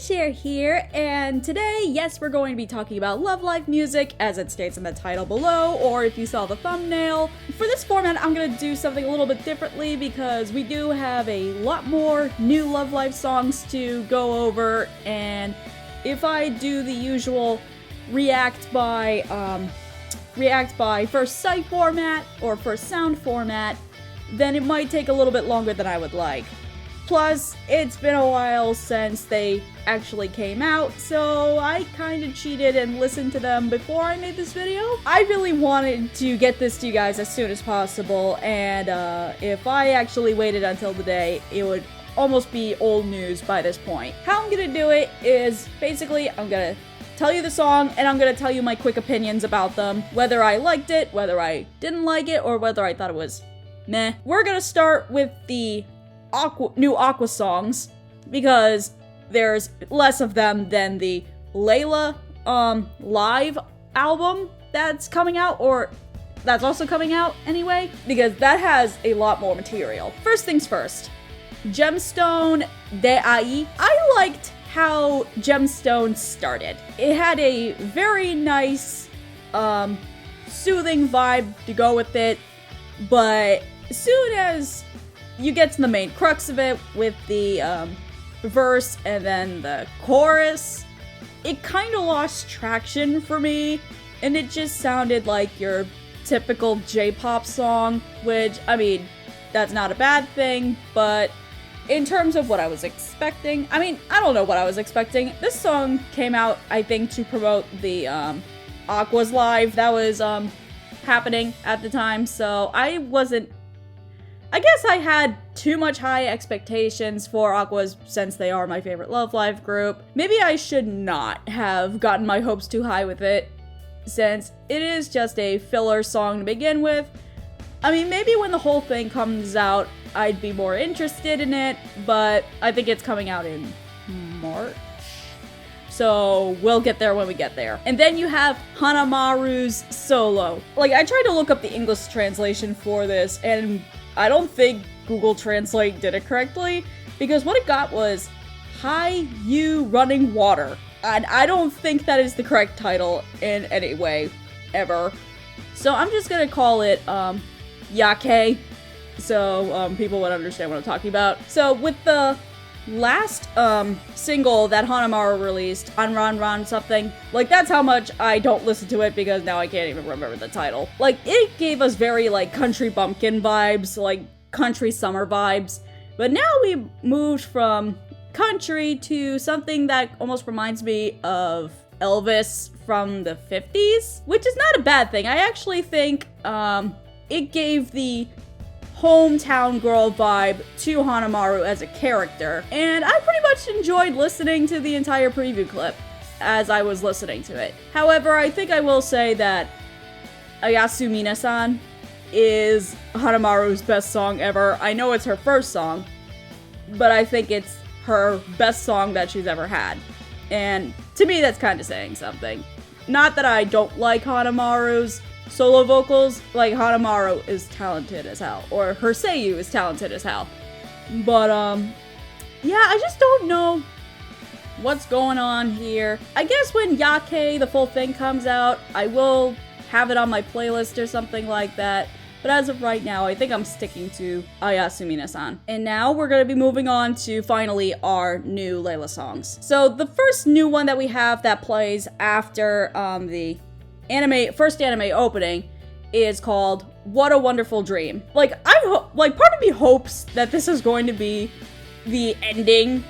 Cher here, and today, yes, we're going to be talking about Love Live music, as it states in the title below, or if you saw the thumbnail. For this format, I'm going to do something a little bit differently because we do have a lot more new Love Live songs to go over, and if I do the usual react by first sight format or first sound format, then it might take a little bit longer than I would like. Plus, it's been a while since they actually came out, so I kinda cheated and listened to them before I made this video. I really wanted to get this to you guys as soon as possible, and if I actually waited until today, it would almost be old news by this point. How I'm gonna do it is, basically, I'm gonna tell you the song, and I'm gonna tell you my quick opinions about them, whether I liked it, whether I didn't like it, or whether I thought it was meh. We're gonna start with the new Aqours songs, because there's less of them than the Liella live album that's coming out, or that's also coming out anyway, because that has a lot more material. First things first, Gemstone de Ai. I liked how Gemstone started. It had a very nice, soothing vibe to go with it, but as soon as you get to the main crux of it with the verse and then the chorus, it kind of lost traction for me, and it just sounded like your typical J-pop song, which, I mean, that's not a bad thing, but in terms of what I was expecting, I mean, I don't know what I was expecting. This song came out, I think, to promote the Aqours Live that was happening at the time, so I guess I had too much high expectations for Aqours since they are my favorite Love Live group. Maybe I should not have gotten my hopes too high with it, since it is just a filler song to begin with. I mean, maybe when the whole thing comes out, I'd be more interested in it, but I think it's coming out in March. So we'll get there when we get there. And then you have Hanamaru's Solo. Like, I tried to look up the English translation for this, and I don't think Google Translate did it correctly, because what it got was High You Running Water. And I don't think that is the correct title in any way, ever. So I'm just gonna call it, Yake, so people would understand what I'm talking about. So with the last single that Hanamaru released, Ran something, like, that's how much I don't listen to it, because now I can't even remember the title. Like, it gave us very, like, country bumpkin vibes, like country summer vibes, but now we moved from country to something that almost reminds me of Elvis from the 50s, which is not a bad thing. I actually think it gave the hometown girl vibe to Hanamaru as a character, and I pretty much enjoyed listening to the entire preview clip as I was listening to it. However, I think I will say that Unison is Hanamaru's best song ever. I know it's her first song, but I think it's her best song that she's ever had, and to me that's kind of saying something. Not that I don't like Hanamaru's solo vocals, like, Hanamaru is talented as hell, or her seiyuu is talented as hell, but yeah, I just don't know what's going on here. I guess when Yake, the full thing, comes out, I will have it on my playlist or something like that, but as of right now, I think I'm sticking to Ayasumi-san. And now we're gonna be moving on to, finally, our new Liella songs. So the first new one that we have that plays after the first anime opening is called What a Wonderful Dream. Like, part of me hopes that this is going to be the ending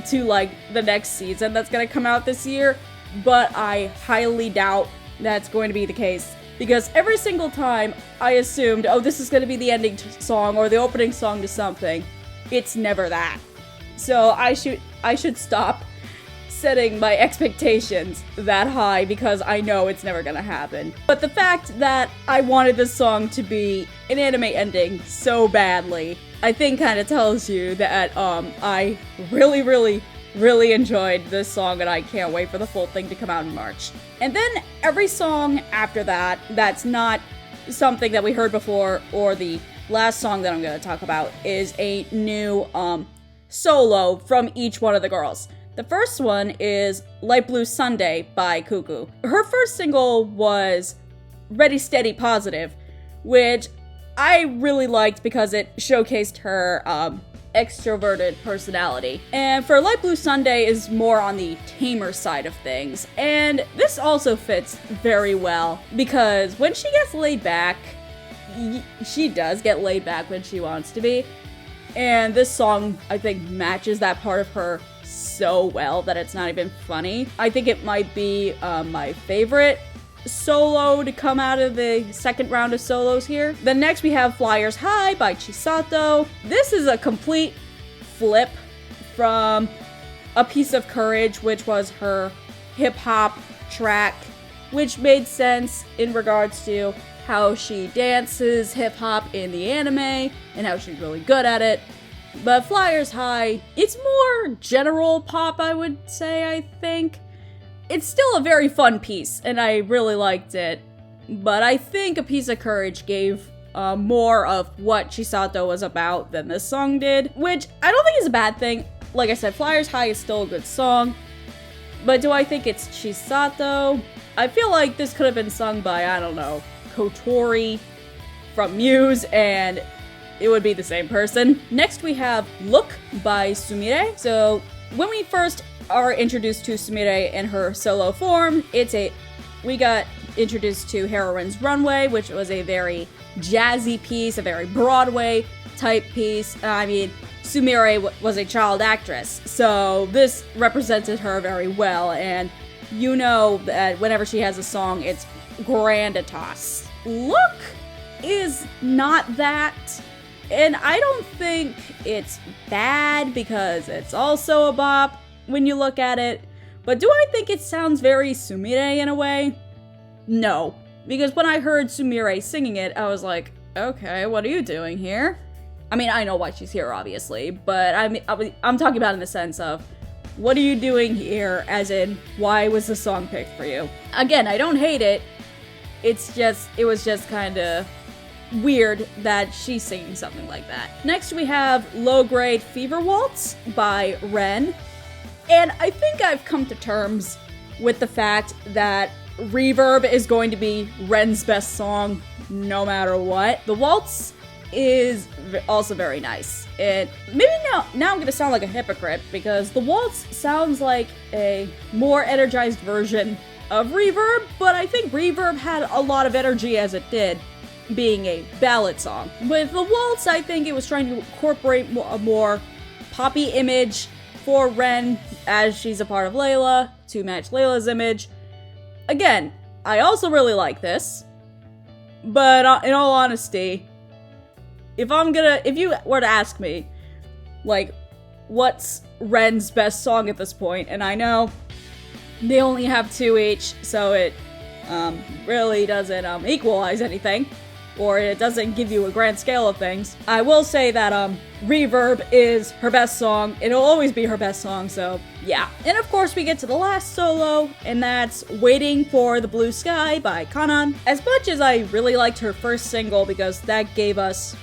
to, like, the next season that's gonna come out this year, but I highly doubt that's going to be the case, because every single time I assumed, oh, this is gonna be the ending song or the opening song to something, it's never that. So I should stop setting my expectations that high, because I know it's never gonna happen. But the fact that I wanted this song to be an anime ending so badly, I think kind of tells you that I really enjoyed this song, and I can't wait for the full thing to come out in March. And then every song after that that's not something that we heard before, or the last song that I'm gonna talk about, is a new solo from each one of the girls. The first one is Light Blue Sunday by Cuckoo. Her first single was Ready Steady Positive, which I really liked because it showcased her extroverted personality. And for Light Blue Sunday is more on the tamer side of things. And this also fits very well because when she gets laid back, she does get laid back when she wants to be. And this song, I think, matches that part of her so well that it's not even funny. I think it might be my favorite solo to come out of the second round of solos here. Then next we have Flyers High by Chisato. This is a complete flip from A Piece of Courage, which was her hip-hop track, which made sense in regards to how she dances hip-hop in the anime and how she's really good at it. But Flyers High, it's more general pop, I would say, I think. It's still a very fun piece, and I really liked it, but I think A Piece of Courage gave more of what Chisato was about than this song did, which I don't think is a bad thing. Like I said, Flyers High is still a good song, but do I think it's Chisato? I feel like this could have been sung by, I don't know, Kotori from Muse, and it would be the same person. Next we have Look by Sumire. So when we first are introduced to Sumire in her solo form, we got introduced to Heroine's Runway, which was a very jazzy piece, a very Broadway type piece. I mean, Sumire was a child actress, so this represented her very well, and you know that whenever she has a song, it's grandiose. Look is not that, and I don't think it's bad because it's also a bop when you look at it, but do I think it sounds very Sumire in a way? No, because when I heard Sumire singing it, I was like, okay, what are you doing here? I mean, I know why she's here, obviously, but I'm talking about in the sense of, what are you doing here, as in, why was the song picked for you? Again, I don't hate it, it was just kinda weird that she's singing something like that. Next we have Low Grade Fever Waltz by Wren. And I think I've come to terms with the fact that Reverb is going to be Wren's best song no matter what. The waltz is also very nice. And maybe now I'm going to sound like a hypocrite because the waltz sounds like a more energized version of Reverb, but I think Reverb had a lot of energy as it did, being a ballad song. With the waltz, I think it was trying to incorporate a more poppy image for Wren, as she's a part of Liella, to match Leilla's image. Again, I also really like this, but in all honesty, if you were to ask me, like, what's Wren's best song at this point, and I know they only have 2 each, so it really doesn't equalize anything, or it doesn't give you a grand scale of things. I will say that Reverb is her best song. It'll always be her best song, so yeah. And of course we get to the last solo, and that's Waiting for the Blue Sky by Kanan. As much as I really liked her first single because that gave us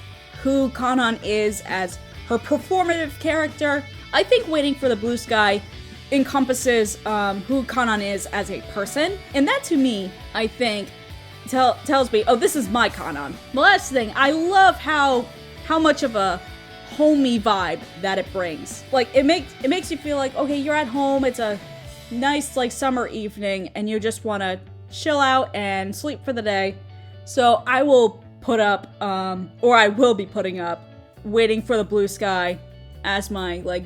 who Kanan is as her performative character, I think Waiting for the Blue Sky encompasses who Kanan is as a person, and that to me, I think, tells me, oh, this is my Kanan. The last thing, I love how much of a homey vibe that it brings. Like, it makes you feel like, okay, you're at home, it's a nice, like, summer evening, and you just want to chill out and sleep for the day. So I will put up, or I will be putting up, Waiting for the Blue Sky as my, like,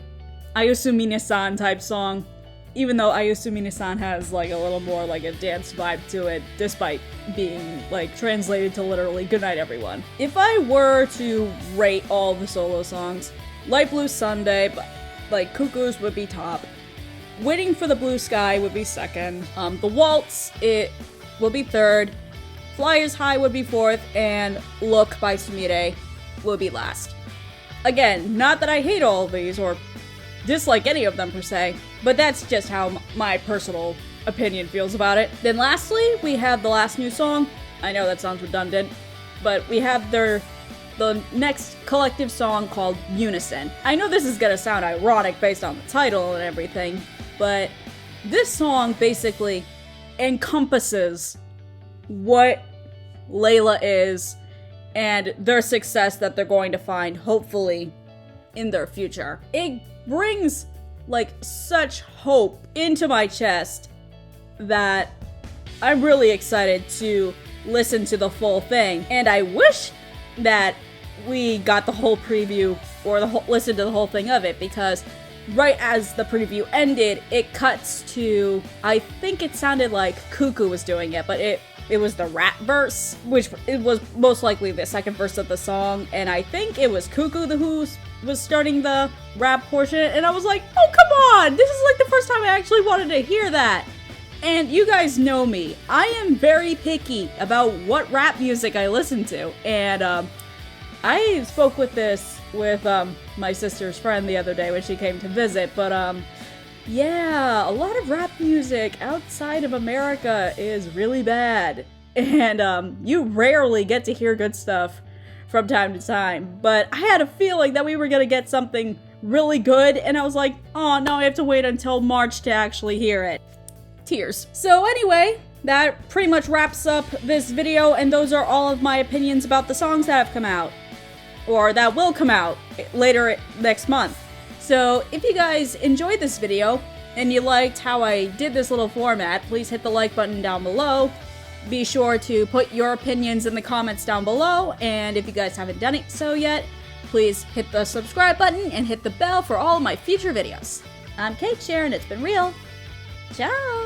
Ayasumi-san type song. Even though Ayasumi-san has, like, a little more, like, a dance vibe to it, despite being, like, translated to literally Goodnight Everyone. If I were to rate all the solo songs, Light Blue Sunday, like, Cuckoos would be top. Waiting for the Blue Sky would be second. The Waltz, it will be third. Flyers High would be fourth, and Look by Sumire would be last. Again, not that I hate all of these, or dislike any of them per se, but that's just how my personal opinion feels about it. Then lastly, we have the last new song. I know that sounds redundant, but we have the next collective song called Unison. I know this is gonna sound ironic based on the title and everything, but this song basically encompasses what Liella is and their success that they're going to find, hopefully, in their future. It brings, like, such hope into my chest that I'm really excited to listen to the full thing. And I wish that we got the whole preview or listen to the whole thing of it, because right as the preview ended, it cuts to, I think it sounded like Cuckoo was doing it, but it was the rap verse, which it was most likely the second verse of the song, and I think it was Cuckoo who was starting the rap portion, and I was like, oh, come on! This is like the first time I actually wanted to hear that! And you guys know me. I am very picky about what rap music I listen to, and I spoke with this with my sister's friend the other day when she came to visit, but yeah, a lot of rap music outside of America is really bad, and you rarely get to hear good stuff from time to time, but I had a feeling that we were gonna get something really good, and I was like, oh, now I have to wait until March to actually hear it. Tears. So anyway, that pretty much wraps up this video, and those are all of my opinions about the songs that have come out, or that will come out later next month. So if you guys enjoyed this video, and you liked how I did this little format, please hit the like button down below. Be sure to put your opinions in the comments down below, and if you guys haven't done it so yet, please hit the subscribe button and hit the bell for all of my future videos. I'm Cait, and it's been real. Ciao!